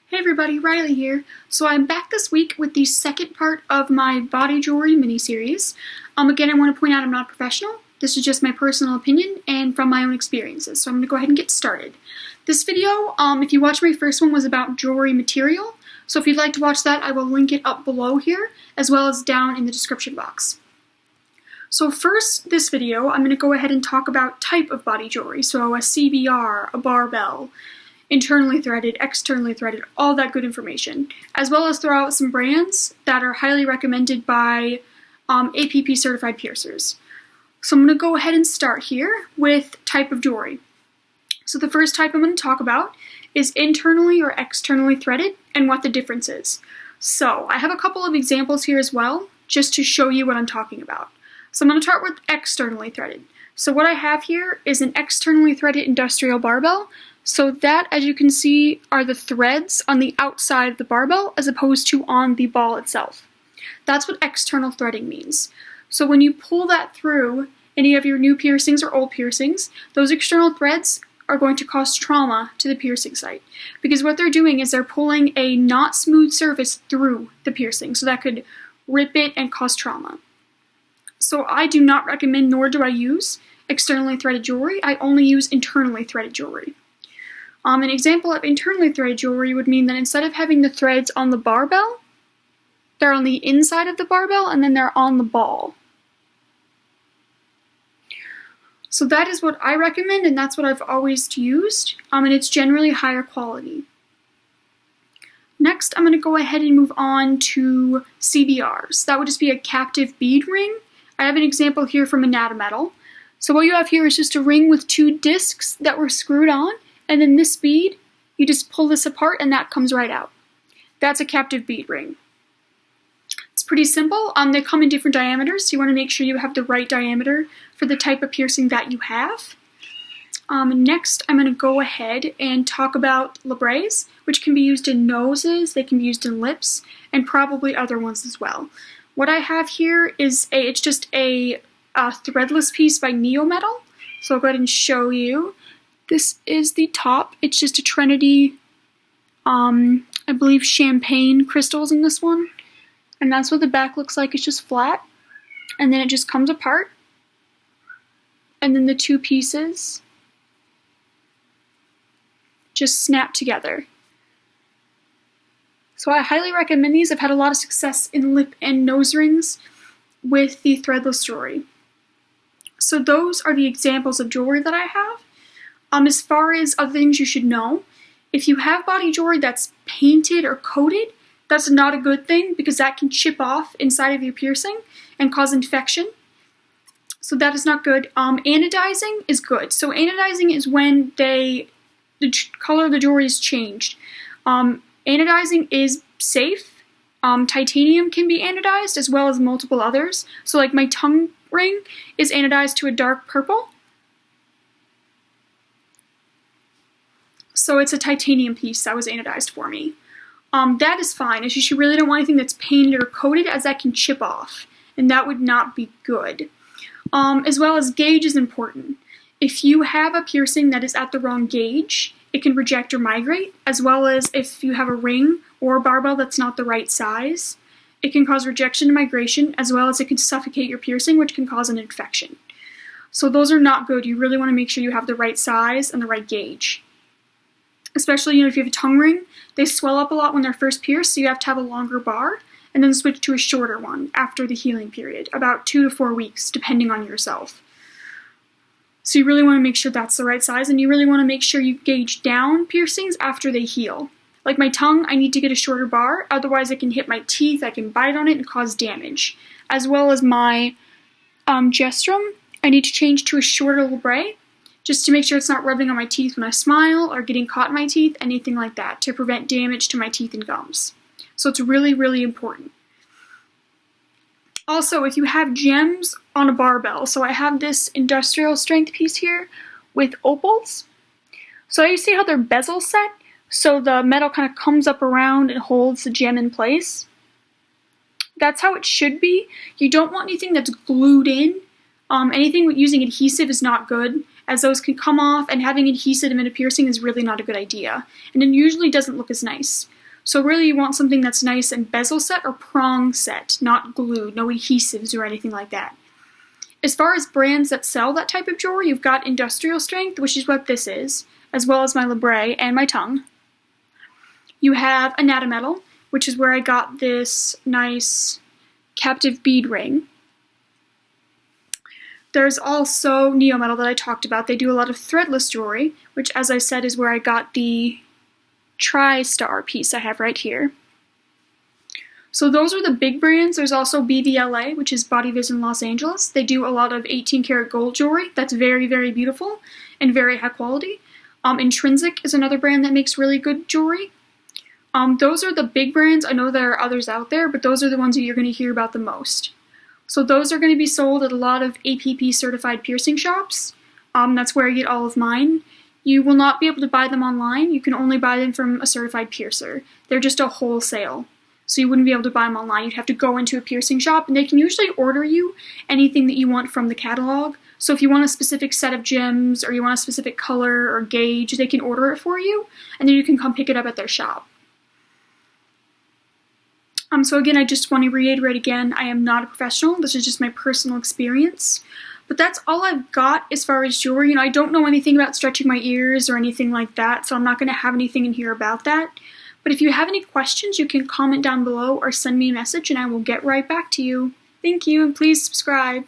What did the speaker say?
Hey everybody, Riley here. So I'm back this week with the second part of my body jewelry mini-series. Again, I want to point out I'm not a professional. This is just my personal opinion and from my own experiences. So I'm going to go ahead and get started. This video, if you watched my first one, was about jewelry material. So if you'd like to watch that, I will link it up below here, as well as down in the description box. So first, this video, I'm going to go ahead and talk about type of body jewelry. So a CBR, a barbell, internally threaded, externally threaded, all that good information, as well as throw out some brands that are highly recommended by APP certified piercers. So I'm going to go ahead and start here with type of jewelry. So the first type I'm going to talk about is internally or externally threaded and what the difference is. So I have a couple of examples here as well, just to show you what I'm talking about. So I'm going to start with externally threaded. So what I have here is an externally threaded industrial barbell. So that, as you can see, are the threads on the outside of the barbell as opposed to on the ball itself. That's what external threading means. So when you pull that through any of your new piercings or old piercings, those external threads are going to cause trauma to the piercing site. Because what they're doing is they're pulling a not smooth surface through the piercing, so that could rip it and cause trauma. So I do not recommend, nor do I use, externally threaded jewelry. I only use internally threaded jewelry. An example of internally threaded jewelry would mean that instead of having the threads on the barbell, they're on the inside of the barbell and then they're on the ball. So that is what I recommend, and that's what I've always used, and it's generally higher quality. Next, I'm going to go ahead and move on to CBRs. That would just be a captive bead ring. I have an example here from Anatometal. So what you have here is just a ring with two discs that were screwed on, and then this bead, you just pull this apart and that comes right out. That's a captive bead ring. It's pretty simple. They come in different diameters, so you want to make sure you have the right diameter for the type of piercing that you have. Next, I'm going to go ahead and talk about labrets, which can be used in noses, they can be used in lips, and probably other ones as well. What I have here is it's just a threadless piece by Neometal. So I'll go ahead and show you. This is the top. It's just a Trinity, I believe champagne crystals in this one. And that's what the back looks like. It's just flat. And then it just comes apart. And then the two pieces just snap together. So I highly recommend these. I've had a lot of success in lip and nose rings with the threadless jewelry. So those are the examples of jewelry that I have. As far as other things you should know, if you have body jewelry that's painted or coated, that's not a good thing because that can chip off inside of your piercing and cause infection. So that is not good. Anodizing is good. So anodizing is when the color of the jewelry is changed. Anodizing is safe. Titanium can be anodized as well as multiple others. So like my tongue ring is anodized to a dark purple. So it's a titanium piece that was anodized for me. That is fine. It's just you really don't want anything that's painted or coated, as that can chip off, and that would not be good. As well as gauge is important. If you have a piercing that is at the wrong gauge, it can reject or migrate, as well as if you have a ring or a barbell that's not the right size, it can cause rejection and migration, as well as it can suffocate your piercing, which can cause an infection. So those are not good. You really want to make sure you have the right size and the right gauge. Especially, if you have a tongue ring, they swell up a lot when they're first pierced, so you have to have a longer bar, and then switch to a shorter one after the healing period, about 2 to 4 weeks, depending on yourself. So you really want to make sure that's the right size, and you really want to make sure you gauge down piercings after they heal. Like my tongue, I need to get a shorter bar, otherwise it can hit my teeth, I can bite on it and cause damage. As well as my gestrum, I need to change to a shorter labret, just to make sure it's not rubbing on my teeth when I smile or getting caught in my teeth, anything like that, to prevent damage to my teeth and gums. So it's really, really important. Also, if you have gems on a barbell, so I have this industrial strength piece here with opals. So you see how they're bezel set? So the metal kind of comes up around and holds the gem in place. That's how it should be. You don't want anything that's glued in. Anything with using adhesive is not good, as those can come off, and having adhesive in a piercing is really not a good idea, and it usually doesn't look as nice. So really you want something that's nice and bezel set or prong set, not glued, no adhesives or anything like that. As far as brands that sell that type of jewelry, you've got Industrial Strength, which is what this is, as well as my Labret and my tongue. You have Anatometal, which is where I got this nice captive bead ring. There's also Neometal that I talked about. They do a lot of threadless jewelry, which, as I said, is where I got the Tri-Star piece I have right here. So those are the big brands. There's also BVLA, which is Body Vision Los Angeles. They do a lot of 18 karat gold jewelry that's very, very beautiful and very high quality. Intrinsic is another brand that makes really good jewelry. Those are the big brands. I know there are others out there, but those are the ones that you're going to hear about the most. So those are going to be sold at a lot of APP certified piercing shops. That's where I get all of mine. You will not be able to buy them online. You can only buy them from a certified piercer. They're just a wholesale. So you wouldn't be able to buy them online. You'd have to go into a piercing shop, and they can usually order you anything that you want from the catalog. So if you want a specific set of gems, or you want a specific color or gauge, they can order it for you, and then you can come pick it up at their shop. So again, I just want to reiterate again, I am not a professional. This is just my personal experience. But that's all I've got as far as jewelry. You know, I don't know anything about stretching my ears or anything like that, so I'm not going to have anything in here about that. But if you have any questions, you can comment down below or send me a message and I will get right back to you. Thank you, and please subscribe.